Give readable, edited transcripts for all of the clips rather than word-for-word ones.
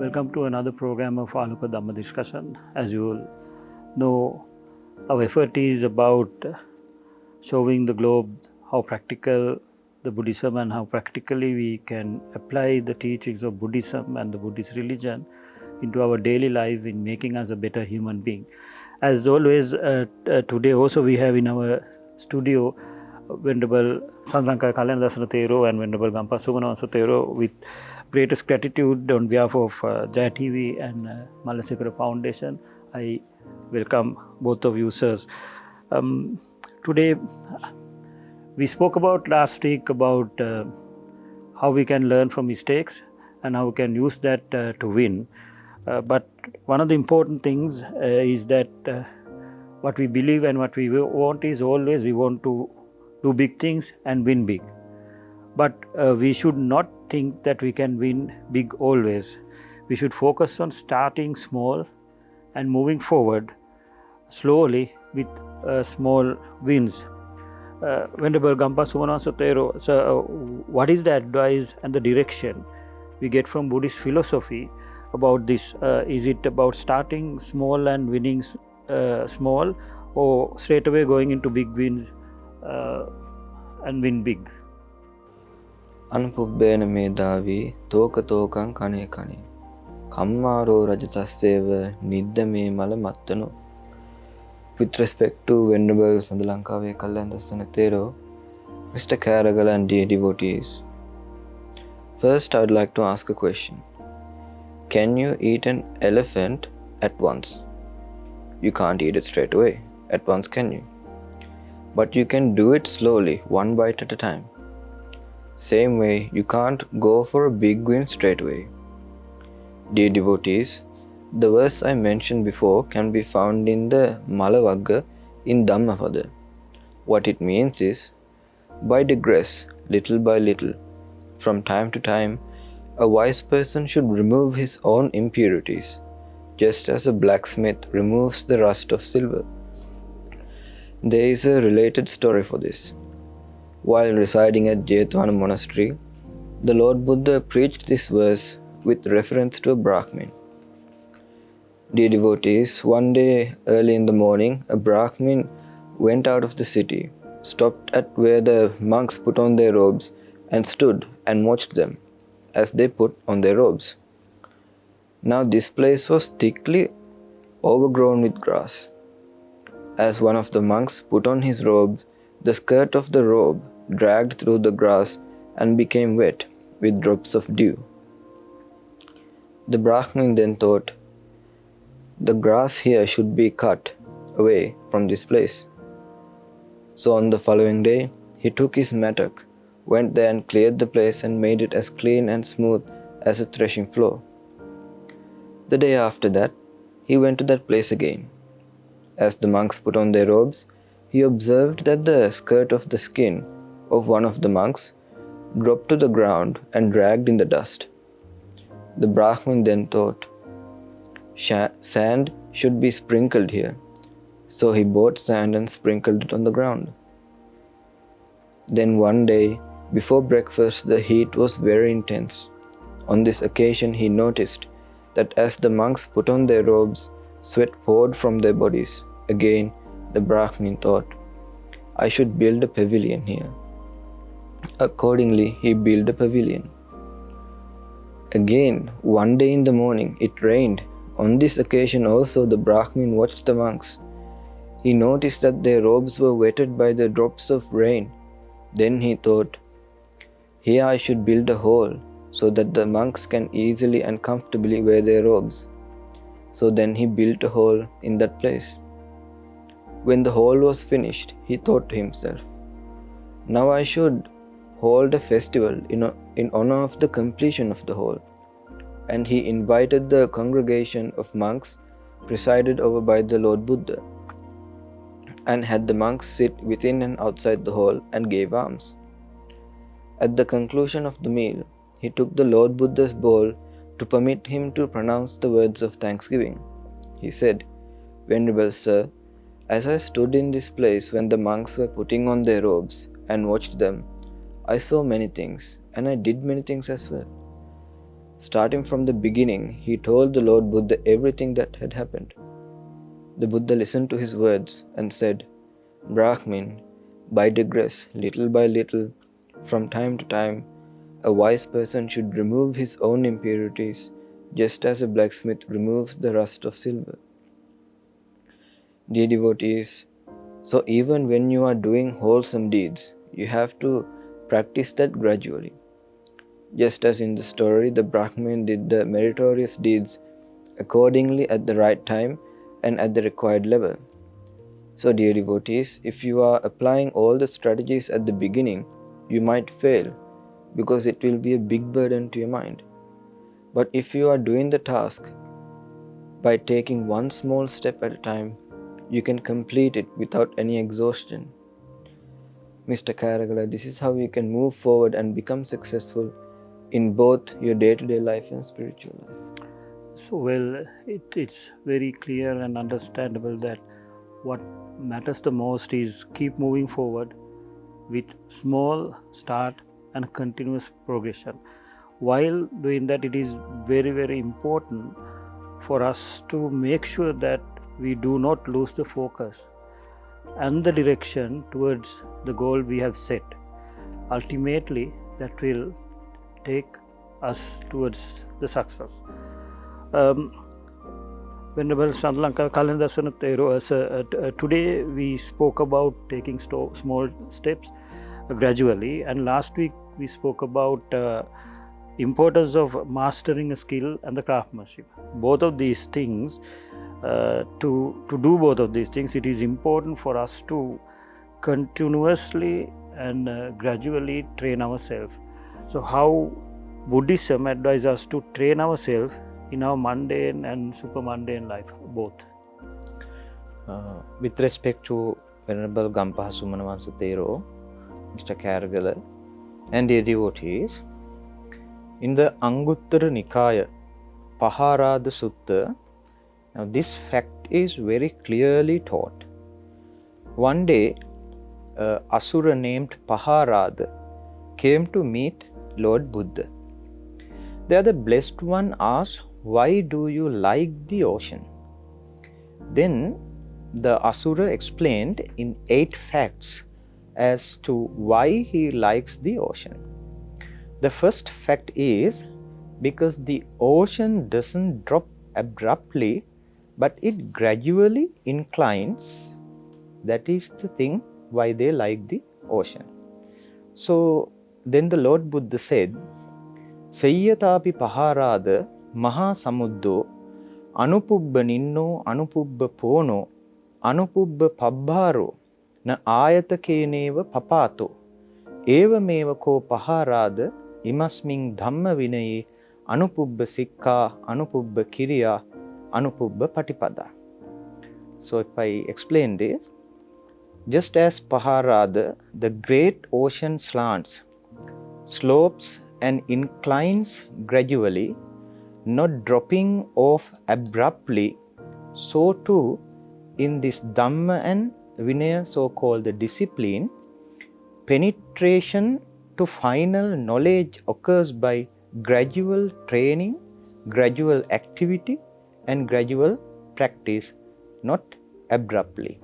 Welcome to another program of Aloka Dhamma discussion. As you all know, our effort is about showing the globe how practical the Buddhism and how practically we can apply the teachings of Buddhism and the Buddhist religion into our daily life in making us a better human being. As always, today also we have in our studio Venerable Sandranka Kalyana Thero and Venerable Gampa Sumanawasa Thero. With greatest gratitude on behalf of JAYA TV and Malasekara Foundation, I welcome both of you, sirs. Today, we spoke about last week about how we can learn from mistakes and how we can use that to win. But one of the important things is that what we believe and what we want is always we want to do big things and win big. But we should not think that we can win big always. We should focus on starting small and moving forward slowly with small wins. Venerable Gampa Sumanawasa Thero, so what is the advice and the direction we get from Buddhist philosophy about this? Is it about starting small and winning small, or straight away going into big wins and win big? අනුපුබ්බේන මේදාවී තෝක තෝකං කනේ කනේ කම්මාරෝ රජතස්සේව නිද්දමේ මල මත්තනෝ. With respect to Venerable Sandalankawe Kalyandassana Thero, Mr. Karagal and dear devotees, first I would like to ask a question. Can you eat an elephant at once? You can't eat it straight away at once, can you? But you can do it slowly, one bite at a time. Same way, you can't go for a big win straight away. Dear devotees, the verse I mentioned before can be found in the Malavagga in Dhammapada. What it means is, by digress, little by little, from time to time, a wise person should remove his own impurities, just as a blacksmith removes the rust of silver. There is a related story for this. While residing at Jayatwana monastery, the Lord Buddha preached this verse with reference to a Brahmin. Dear devotees, one day early in the morning, a Brahmin went out of the city, stopped at where the monks put on their robes, and stood and watched them as they put on their robes. Now this place was thickly overgrown with grass. As one of the monks put on his robe, the skirt of the robe dragged through the grass and became wet with drops of dew. The Brahmin then thought, the grass here should be cut away from this place. So on the following day, he took his mattock, went there and cleared the place and made it as clean and smooth as a threshing floor. The day after that, he went to that place again. As the monks put on their robes, he observed that the skirt of the skin of one of the monks dropped to the ground and dragged in the dust. The Brahmin then thought, sand should be sprinkled here. So he bought sand and sprinkled it on the ground. Then one day, before breakfast, the heat was very intense. On this occasion, he noticed that as the monks put on their robes, sweat poured from their bodies. Again, the Brahmin thought, I should build a pavilion here. Accordingly, he built a pavilion. Again, one day in the morning, it rained. On this occasion also, the Brahmin watched the monks. He noticed that their robes were wetted by the drops of rain. Then he thought, here I should build a hole so that the monks can easily and comfortably wear their robes. So then he built a hole in that place. When the hole was finished, he thought to himself, now I should hold a festival in honor of the completion of the hole. And he invited the congregation of monks presided over by the Lord Buddha, and had the monks sit within and outside the hall and gave alms. At the conclusion of the meal, he took the Lord Buddha's bowl to permit him to pronounce the words of thanksgiving. He said, Venerable Sir, as I stood in this place when the monks were putting on their robes and watched them, I saw many things, and I did many things as well. Starting from the beginning, he told the Lord Buddha everything that had happened. The Buddha listened to his words and said, Brahmin, by digress, little by little, from time to time, a wise person should remove his own impurities, just as a blacksmith removes the rust of silver. Dear devotees, so even when you are doing wholesome deeds, you have to practice that gradually. Just as in the story, the Brahmin did the meritorious deeds accordingly at the right time and at the required level. So, dear devotees, if you are applying all the strategies at the beginning, you might fail because it will be a big burden to your mind. But if you are doing the task by taking one small step at a time, you can complete it without any exhaustion. Mr. Karagala, this is how you can move forward and become successful in both your day-to-day life and spiritual life. So, well, it's very clear and understandable that what matters the most is keep moving forward with small start and continuous progression. While doing that, it is very, very important for us to make sure that we do not lose the focus and the direction towards the goal we have set. Ultimately, that will take us towards the success. Venerable Sanlanka Kalandasana Thero, today we spoke about taking small steps gradually, and last week we spoke about importance of mastering a skill and the craftsmanship. Both of these things, to do both of these things, it is important for us to continuously and gradually train ourselves. So how Buddhism advises us to train ourselves in our mundane and super mundane life, both? With respect to Venerable Gampaha Sumanawansa Thero, Mr. Karagala, and their devotees, in the Anguttara Nikaya Paharada Sutta, now this fact is very clearly taught. One day, Asura named Paharada came to meet Lord Buddha. There the blessed one asked, "Why do you like the ocean?" Then the Asura explained in 8 facts as to why he likes the ocean. The first fact is because the ocean doesn't drop abruptly, but it gradually inclines. That is the thing why they like the ocean. So then the Lord Buddha said, Sayyatapi paharada maha samuddo anupubba ninno anupubba pono anupubba pabbaro na ayatakeneva papato evameva ko paharada imasming dhamma vinaye anupubba sikka anupubba kiriya anupubba patipada. So if I explain this, just as Paharada, the great ocean slants, slopes and inclines gradually, not dropping off abruptly, so too in this Dhamma and Vinaya, so-called the discipline, penetration to final knowledge occurs by gradual training, gradual activity and gradual practice, not abruptly.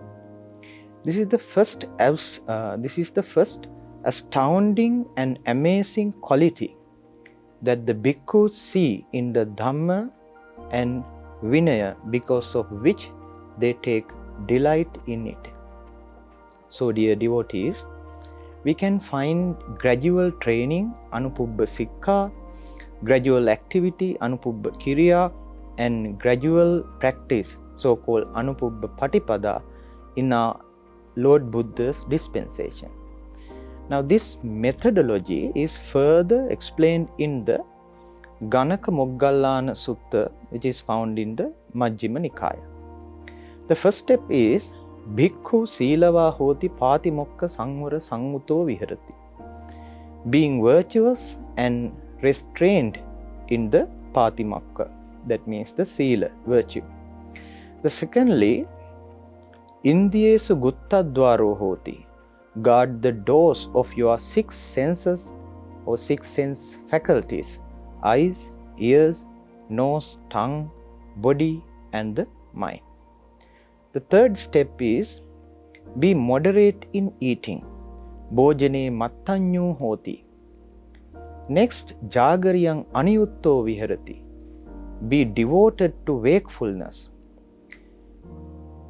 This is the first astounding and amazing quality that the bhikkhus see in the Dhamma and Vinaya, because of which they take delight in it. So dear devotees, we can find gradual training, anupubba sikka, gradual activity, anupubba kiriya, and gradual practice, so-called anupubba patipada, in our Lord Buddha's dispensation. Now this methodology is further explained in the Ganaka Moggallana Sutta, which is found in the Majjhima Nikaya. The first step is Bhikkhu Silava Hoti Patimokka Sangvara Sanguto Viharati, being virtuous and restrained in the Patimokka, that means the Sila, virtue. The secondly, Indriyesu Guttadwaro Hoti, guard the doors of your 6 senses or 6 sense faculties, eyes, ears, nose, tongue, body, and the mind. The third step is be moderate in eating. Bojane mattanyu hoti. Next, jagariyang aniyutto viharati. Be devoted to wakefulness.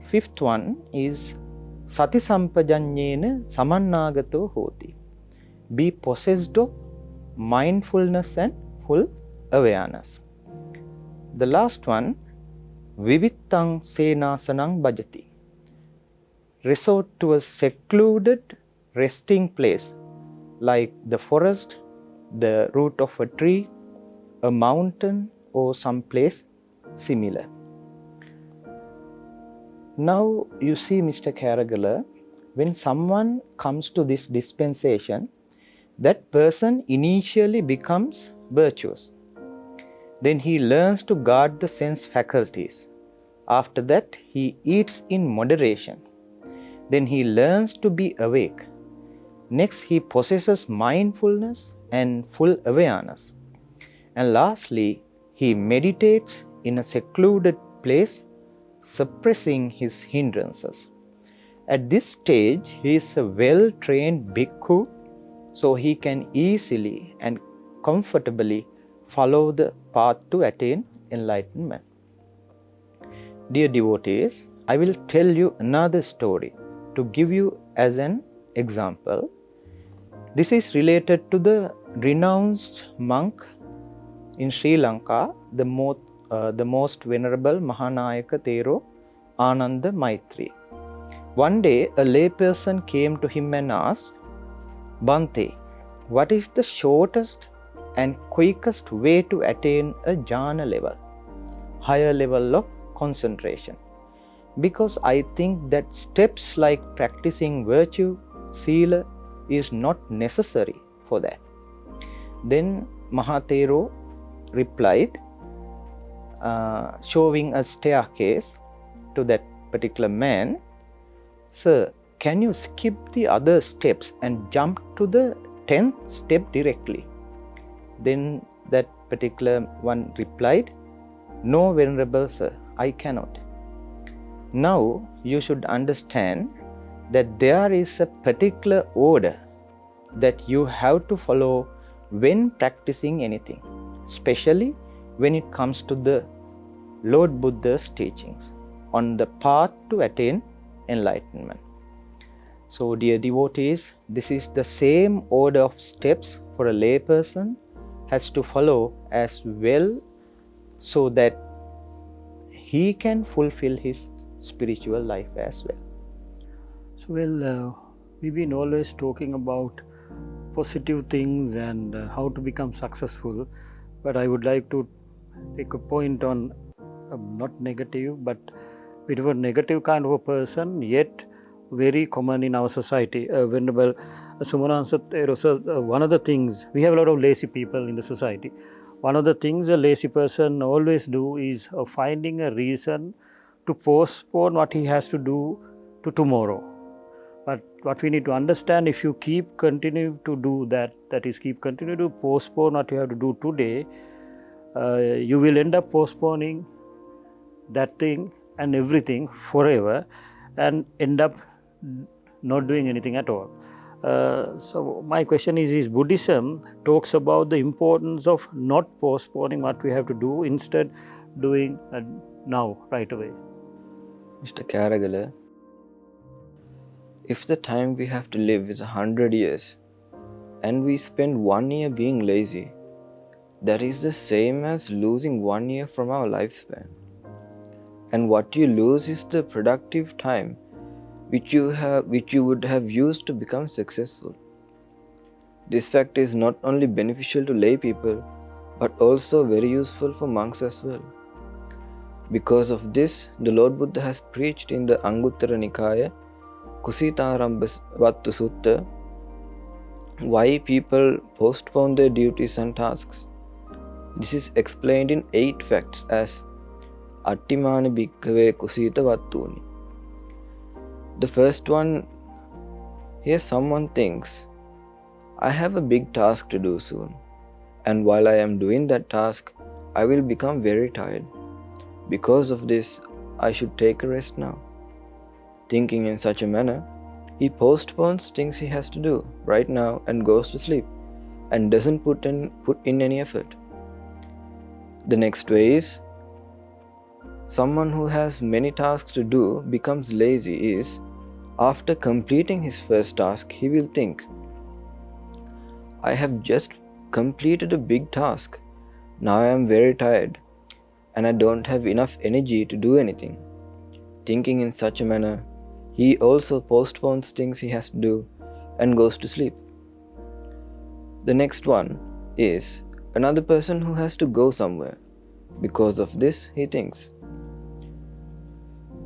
Fifth one is sati sampajanyena samannagato hoti. Be possessed of mindfulness and full awareness. The last one, vivittang senasanang bhajati. Resort to a secluded resting place like the forest, the root of a tree, a mountain, or some place similar. Now you see, Mr. Karagala, when someone comes to this dispensation, that person initially becomes virtuous. Then he learns to guard the sense faculties. After that, he eats in moderation. Then he learns to be awake. Next, he possesses mindfulness and full awareness. And lastly, he meditates in a secluded place, suppressing his hindrances. At this stage, he is a well-trained bhikkhu, so he can easily and comfortably follow the path to attain enlightenment. Dear devotees, I will tell you another story to give you as an example. This is related to the renounced monk in Sri Lanka, the most venerable Mahanayaka Thero Ananda Maitri. One day, a layperson came to him and asked, Bhante, what is the shortest and quickest way to attain a jhana level, higher level of concentration? Because I think that steps like practicing virtue, sila, is not necessary for that. Then Mahathero replied, showing a staircase to that particular man, Sir, can you skip the other steps and jump to the 10th step directly? Then that particular one replied, No, Venerable Sir, I cannot. Now you should understand that there is a particular order that you have to follow when practicing anything, especially when it comes to the Lord Buddha's teachings on the path to attain enlightenment. So, dear devotees, this is the same order of steps for a layperson has to follow as well, so that he can fulfill his spiritual life as well. So, we've been always talking about positive things and how to become successful, but I would like to take a point on not negative, but bit of a negative kind of a person, yet very common in our society. Venerable Sumanansa, one of the things, we have a lot of lazy people in the society. One of the things a lazy person always do is finding a reason to postpone what he has to do to tomorrow. But what we need to understand, if you continue to do that is continue to postpone what you have to do today, you will end up postponing that thing and everything forever and end up not doing anything at all. So my question is Buddhism talks about the importance of not postponing what we have to do, instead doing now, right away. Mr. Karagala, if the time we have to live is 100 years and we spend 1 year being lazy, that is the same as losing 1 year from our lifespan. And what you lose is the productive time which you would have used to become successful. This fact is not only beneficial to lay people, but also very useful for monks as well. Because of this, the Lord Buddha has preached in the Anguttara Nikaya, Kusitarambha Vattu Sutta, why people postpone their duties and tasks. This is explained in 8 facts as Attimani Bhikkhave Kusita Vattuni. The first one, here someone thinks, I have a big task to do soon, and while I am doing that task, I will become very tired. Because of this, I should take a rest now. Thinking in such a manner, he postpones things he has to do right now and goes to sleep and doesn't put in any effort. The next way is, someone who has many tasks to do becomes lazy is, after completing his first task, he will think, I have just completed a big task. Now I am very tired and I don't have enough energy to do anything. Thinking in such a manner, he also postpones things he has to do and goes to sleep. The next one is another person who has to go somewhere. Because of this, he thinks,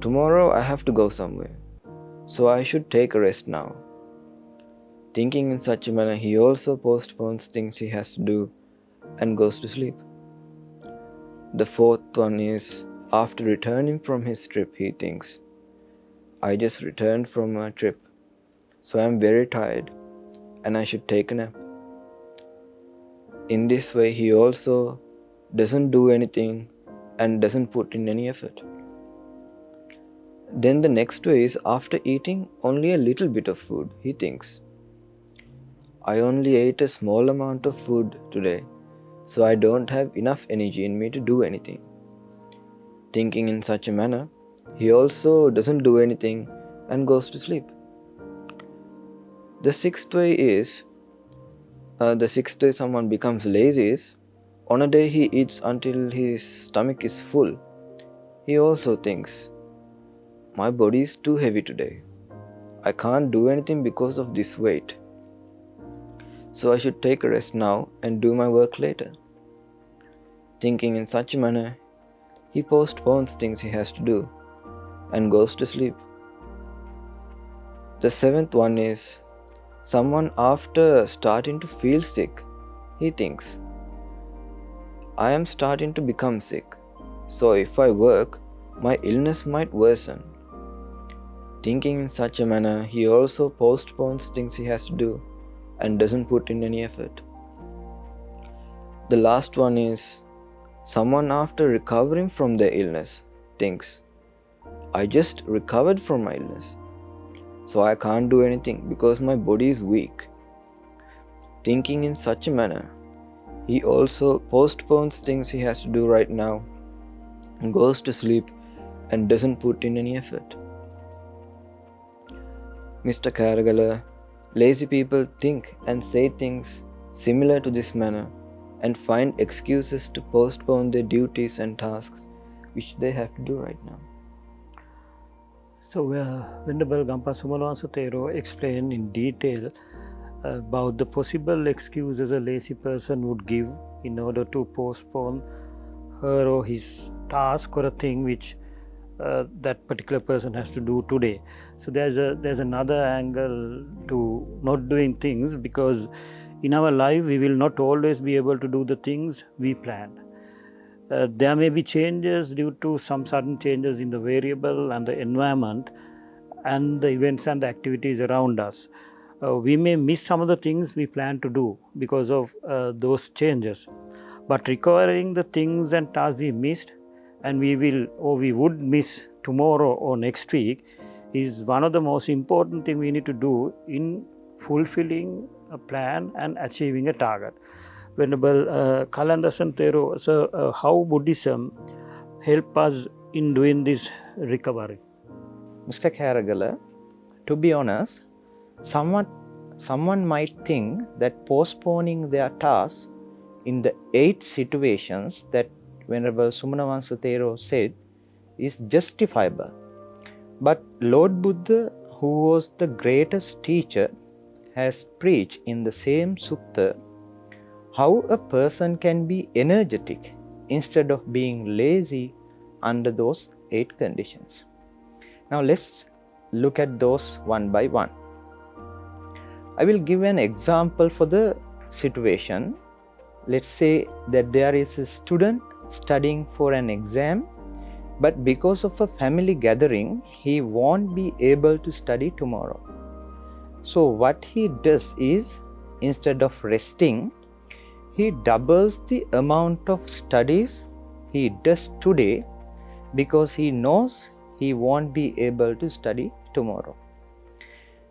tomorrow I have to go somewhere, so I should take a rest now. Thinking in such a manner, he also postpones things he has to do and goes to sleep. The fourth one is, after returning from his trip, he thinks, I just returned from my trip, so I am very tired and I should take a nap. In this way, he also doesn't do anything and doesn't put in any effort. Then the next way is, after eating only a little bit of food, he thinks, I only ate a small amount of food today, so I don't have enough energy in me to do anything. Thinking in such a manner, he also doesn't do anything and goes to sleep. The sixth way someone becomes lazy is, on a day he eats until his stomach is full, he also thinks, my body is too heavy today. I can't do anything because of this weight. So I should take a rest now and do my work later. Thinking in such a manner, he postpones things he has to do and goes to sleep. The seventh one is, someone after starting to feel sick, he thinks, I am starting to become sick, so if I work, my illness might worsen. Thinking in such a manner, he also postpones things he has to do and doesn't put in any effort. The last one is, someone after recovering from their illness thinks, I just recovered from my illness, so I can't do anything because my body is weak. Thinking in such a manner, he also postpones things he has to do right now, goes to sleep and doesn't put in any effort. Mr. Karagala, lazy people think and say things similar to this manner and find excuses to postpone their duties and tasks which they have to do right now. So, Venerable Gampa Sumalawansatero explained in detail about the possible excuses a lazy person would give in order to postpone her or his task or a thing which that particular person has to do today. So there's another angle to not doing things, because in our life we will not always be able to do the things we planned. There may be changes due to some sudden changes in the variable and the environment and the events and the activities around us. We may miss some of the things we plan to do because of those changes. But recovering the things and tasks we missed and we would miss tomorrow or next week is one of the most important things we need to do in fulfilling a plan and achieving a target. Venerable Kalandasan Thero, so how Buddhism help us in doing this recovery? Mr. Karagala, to be honest, someone might think that postponing their tasks in the 8 situations that Venerable Sumanavansa Thero said is justifiable. But Lord Buddha, who was the greatest teacher, has preached in the same sutta how a person can be energetic instead of being lazy under those 8 conditions. Now let's look at those one by one. I will give an example for the situation. Let's say that there is a student studying for an exam, but because of a family gathering, he won't be able to study tomorrow. So what he does is, instead of resting, he doubles the amount of studies he does today because he knows he won't be able to study tomorrow.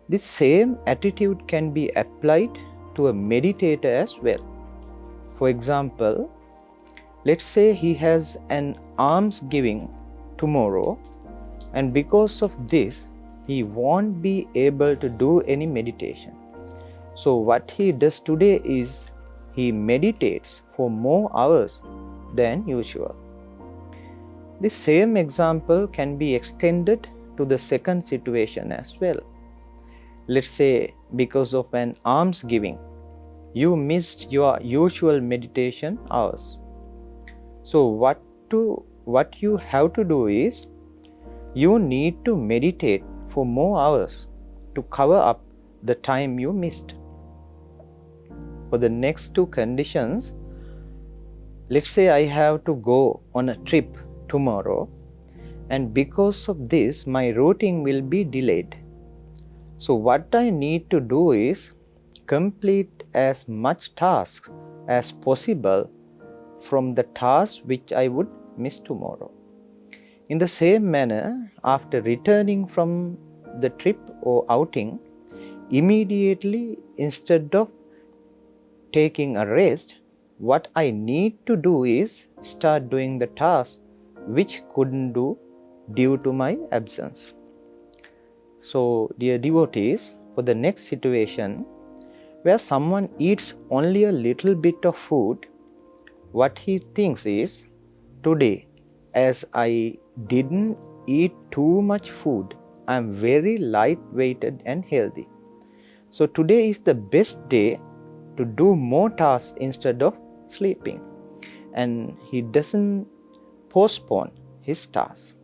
This same attitude can be applied to a meditator as well. For example, let's say he has an alms giving tomorrow, and because of this, he won't be able to do any meditation. So what he does today is he meditates for more hours than usual. This same example can be extended to the second situation as well. Let's say because of an alms giving, you missed your usual meditation hours. So what you have to do is you need to meditate for more hours to cover up the time you missed. For the next two conditions, let's say I have to go on a trip tomorrow, and because of this my routing will be delayed. So what I need to do is complete as much tasks as possible from the task which I would miss tomorrow. In the same manner, after returning from the trip or outing, immediately instead of taking a rest, what I need to do is start doing the task which couldn't do due to my absence. So, dear devotees, for the next situation where someone eats only a little bit of food, what he thinks is, today, as I didn't eat too much food, I am very light-weighted and healthy. So today is the best day to do more tasks instead of sleeping. And he doesn't postpone his tasks.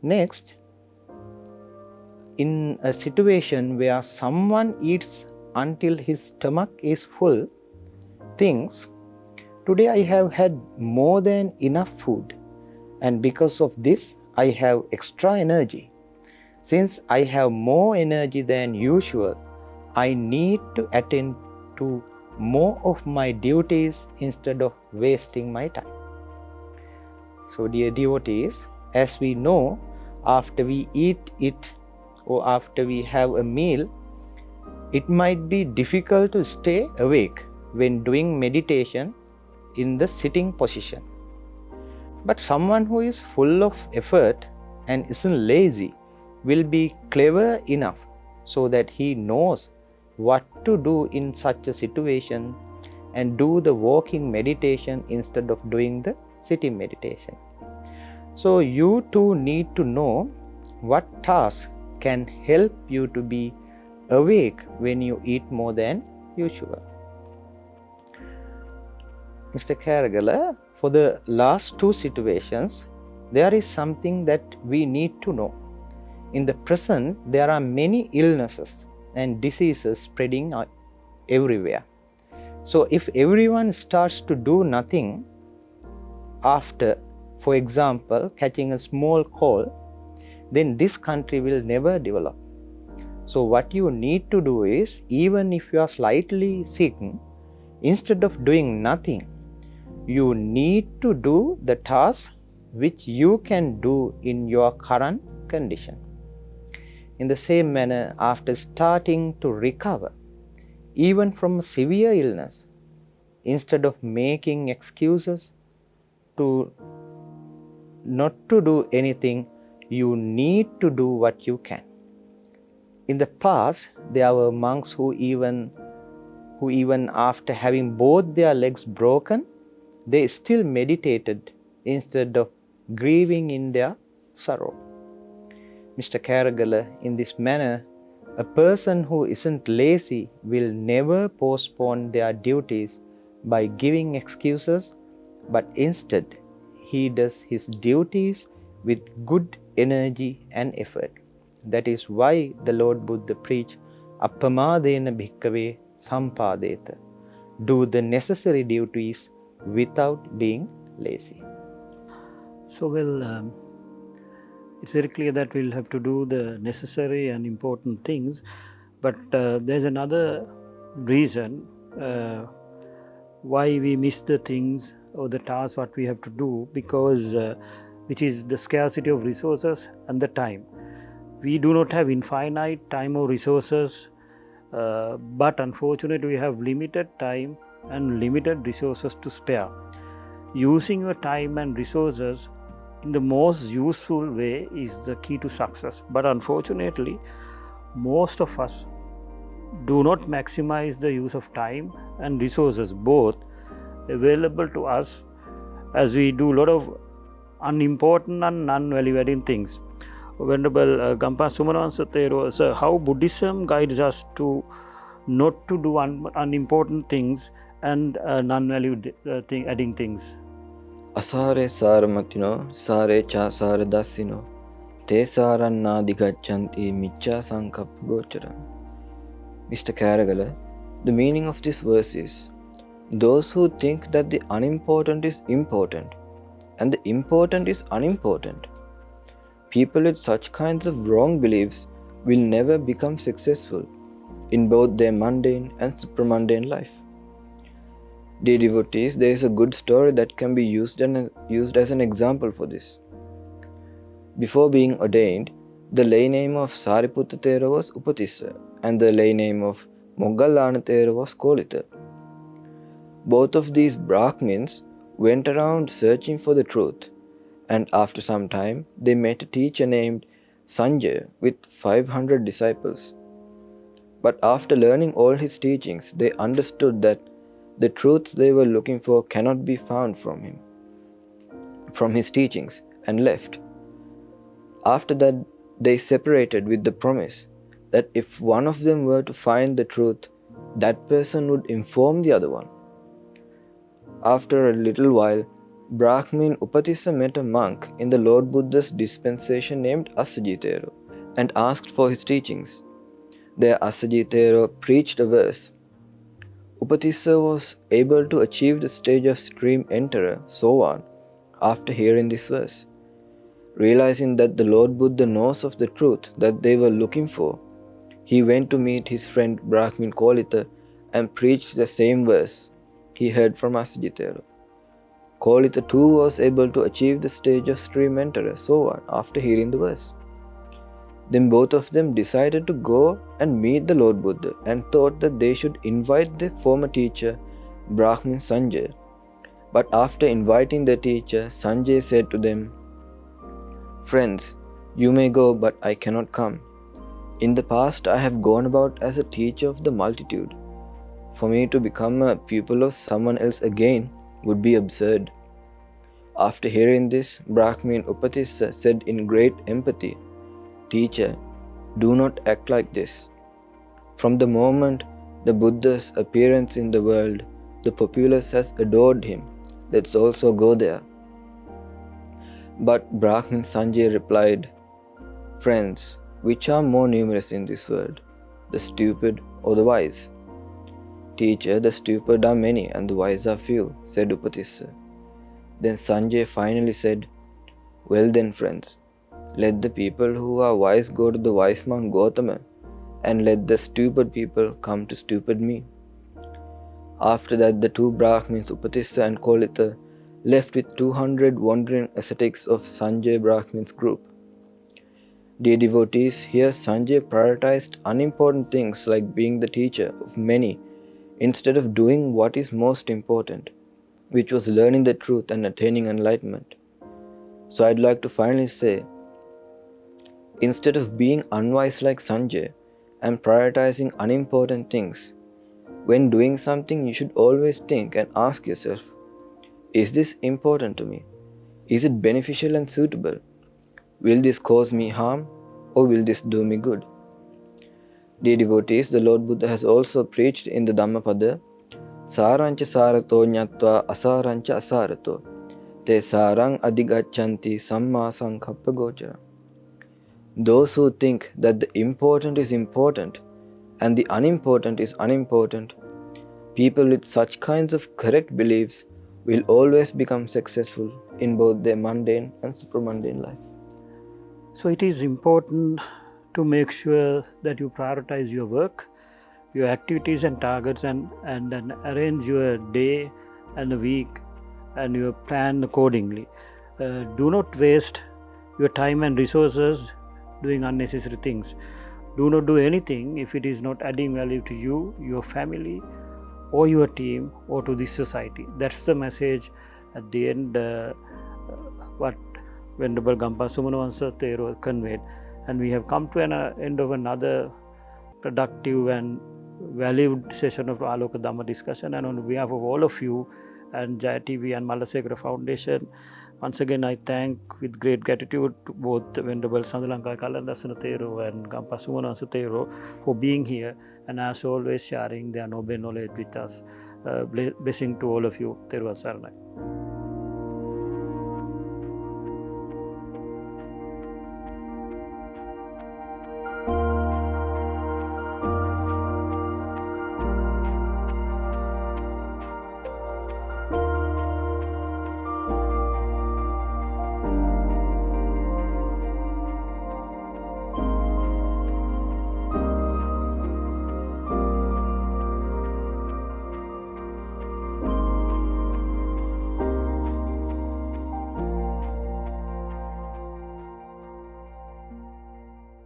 Next, in a situation where someone eats until his stomach is full, thinks, today I have had more than enough food, and because of this I have extra energy. Since I have more energy than usual, I need to attend to more of my duties instead of wasting my time. So dear devotees, as we know, after we eat it or after we have a meal, it might be difficult to stay awake when doing meditation in the sitting position. But someone who is full of effort and isn't lazy will be clever enough so that he knows what to do in such a situation and do the walking meditation instead of doing the sitting meditation. So you too need to know what tasks can help you to be awake when you eat more than usual. Mr. Karagala, for the last two situations, there is something that we need to know. In the present, there are many illnesses and diseases spreading everywhere. So if everyone starts to do nothing after, for example, catching a small cold, then this country will never develop. So what you need to do is, even if you are slightly sick, instead of doing nothing, you need to do the task which you can do in your current condition. In the same manner, after starting to recover, even from a severe illness, instead of making excuses to not to do anything, you need to do what you can. In the past, there were monks who even after having both their legs broken, they still meditated instead of grieving in their sorrow. Mr. Karagala, in this manner, a person who isn't lazy will never postpone their duties by giving excuses, but instead he does his duties with good energy and effort. That is why the Lord Buddha preached, Appamadena bhikkave sampadeta. Do the necessary duties without being lazy. So, it's very clear that we'll have to do the necessary and important things, but there's another reason why we miss the things or the tasks what we have to do, because which is the scarcity of resources and the time. We do not have infinite time or resources, but unfortunately we have limited time and limited resources to spare. Using your time and resources in the most useful way is the key to success. But unfortunately, most of us do not maximize the use of time and resources both available to us, as we do a lot of unimportant and non-value adding things. Venerable Gampa Sumanansatero, sir, how Buddhism guides us to not to do unimportant things and non-value adding things. Asare saramatino, sare cha saradasino, te saranna digachanti micha sankappa gocharam. Mr. Karagala, the meaning of this verse is, those who think that the unimportant is important and the important is unimportant. People with such kinds of wrong beliefs will never become successful in both their mundane and supramundane life. Dear devotees, there is a good story that can be used as an example for this. Before being ordained, the lay name of Sariputta Thera was Upatissa and the lay name of Moggallana Thera was Kolita. Both of these Brahmins went around searching for the truth, and after some time they met a teacher named Sanjaya with 500 disciples. But after learning all his teachings, they understood that the truths they were looking for cannot be found from his teachings, and left. After that, they separated with the promise that if one of them were to find the truth, that person would inform the other one. After a little while, Brahmin Upatissa met a monk in the Lord Buddha's dispensation named Assajitero and asked for his teachings. There Assajitero preached a verse. Upatissa was able to achieve the stage of stream enterer, Sovan, after hearing this verse. Realizing that the Lord Buddha knows of the truth that they were looking for, he went to meet his friend Brahmin Kolita and preached the same verse he heard from Assajitero. Kolita too was able to achieve the stage of stream enterer, Sovan, after hearing the verse. Then both of them decided to go and meet the Lord Buddha and thought that they should invite their former teacher, Brahmin Sanjaya. But after inviting the teacher, Sanjaya said to them, "Friends, you may go, but I cannot come. In the past, I have gone about as a teacher of the multitude. For me to become a pupil of someone else again would be absurd." After hearing this, Brahmin Upatissa said in great empathy, "Teacher, do not act like this. From the moment the Buddha's appearance in the world, the populace has adored him. Let's also go there." But Brahmin Sanjaya replied, "Friends, which are more numerous in this world, the stupid or the wise?" "Teacher, the stupid are many and the wise are few," said Upatissa. Then Sanjaya finally said, "Well then, friends, let the people who are wise go to the wise monk Gautama, and let the stupid people come to stupid me." After that, the two Brahmins, Upatissa and Kolita, left with 200 wandering ascetics of Sanjaya Brahmin's group. Dear devotees, here Sanjaya prioritized unimportant things like being the teacher of many instead of doing what is most important, which was learning the truth and attaining enlightenment. So I'd like to finally say, instead of being unwise like Sanjay and prioritizing unimportant things, when doing something you should always think and ask yourself, is this important to me? Is it beneficial and suitable? Will this cause me harm or will this do me good? Dear devotees, the Lord Buddha has also preached in the Dhammapada, "Sarancha sarato nyatva asarancha asarato, te sarang adigachanti samma sankappa gochara." Those who think that the important is important and the unimportant is unimportant, people with such kinds of correct beliefs will always become successful in both their mundane and supramundane life. So it is important to make sure that you prioritize your work your activities and targets and then arrange your day and a week and your plan accordingly. Do not waste your time and resources doing unnecessary things. Do not do anything if it is not adding value to you, your family, or your team, or to this society. That's the message at the end what Venerable Gampa Sumanwansa Thero conveyed. And we have come to an end of another productive and valued session of Aloka Dhamma discussion. And on behalf of all of you and Jaya TV and Malasekara Foundation, once again I thank with great gratitude to both Venerable Sandalanka Kalandasana Thero and Gampa Sumanwansa Thero for being here and as always sharing their noble knowledge with us. Blessing to all of you. Theruvan Saranai.